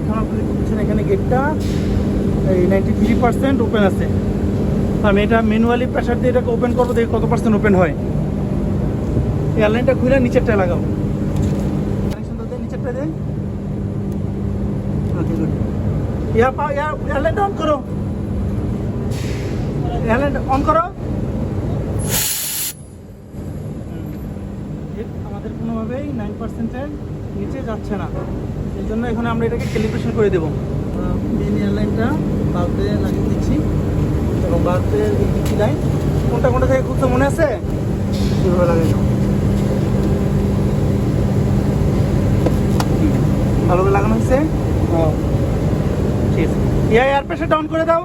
এখন আপনি দেখছেন এখানে গেটটা এই 93% ওপেন আছে। আমি এটা ম্যানুয়ালি প্রেশার দিয়ে এটাকে ওপেন করবো, দেখি কত পার্সেন্ট ওপেন হয়। এয়ারলাইনটা খুলে নিচেরটা লাগাও, কানেকশনটা দেয় নিচেরটা দেয়। Okay good. এয়ারলাইনটা অন করো, এয়ারলাইনটা অন করো। আমাদের কোনোভাবেই 9%-এর নিচে যাচ্ছে না, এই জন্য এখানে আমরা এটাকে ক্যালিব্রেশন করে দেবো। মেন এয়ারলাইনটা বাল্বে লাগিয়ে দিচ্ছি এবং বাল্বের এই দিচ্ছি লাইন কোনটা কোনটা থেকে খুলতে মনে আছে সেভাবে লাগাই দাও। ভালোভাবে লাগানো হয়েছে, ঠিক আছে। এয়ার প্রেশার ডাউন করে দাও।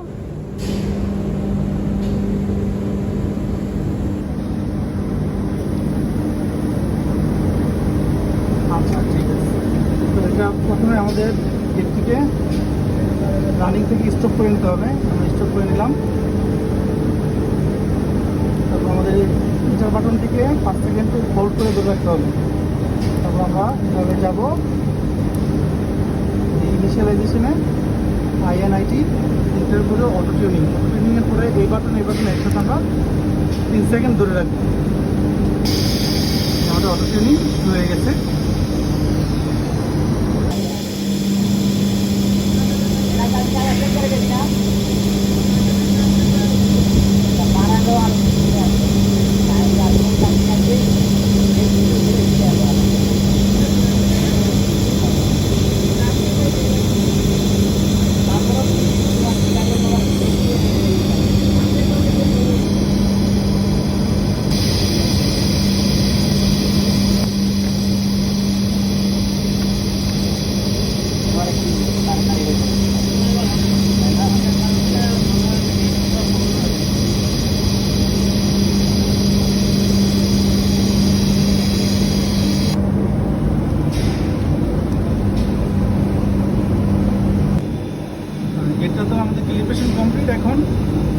আচ্ছা ঠিক আছে। তো এটা প্রথমে আমাদের গেট থেকে রানিং থেকে স্টপ করে নিতে হবে। আমরা স্টপ করে নিলাম। তারপর আমাদের ইন্টার বাটন থেকে 5 সেকেন্ড হোল্ড করে ধরে রাখতে হবে। তারপর আমরা এভাবে যাবো ইনিশিয়ালাইজেশনে, INIT ইন্টার করে অটো টিউনিংয়ের পরে এই বাটন একসাথে আমরা 3 সেকেন্ড ধরে রাখবো। আমাদের অটো টিউনিং হয়ে গেছে। গেটটা তো আমাদের ক্যালিব্রেশন কমপ্লিট। এখন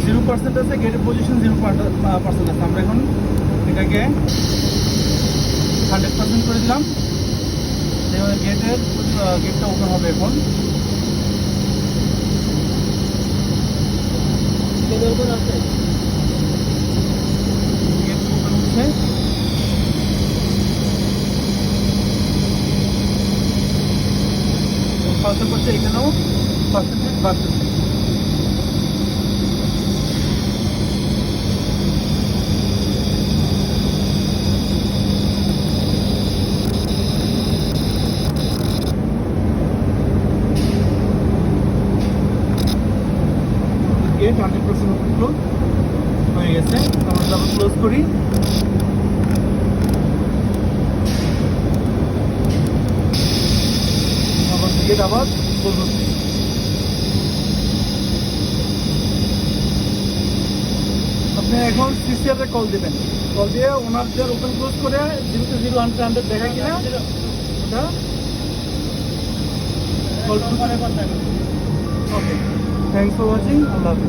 0% আছে, গেটের পজিশন 0% আছে। আমরা এখন এটাকে 100% করে দিলাম। গেটটা ওপেন হবে এখন। গেট ওপেন হচ্ছে। কত করছে এখানেও পার্সেন্টেজ বাড়তেছে। গেট 100% ক্লোজ হয়ে গেছে। আমরা ডাবল ক্লোজ করি। আবার গেট আবার ক্লোজ হচ্ছে। আপনি এখন সিসিআরে কল দেবেন, কল দিয়ে ওনারদের ওপেন ক্লোজ করে 0 to 0 100 দেখা কিনা ওটা কল করে। ওকে, থ্যাংকস ফর ওয়াচিং। আল্লাহ হাফেজ।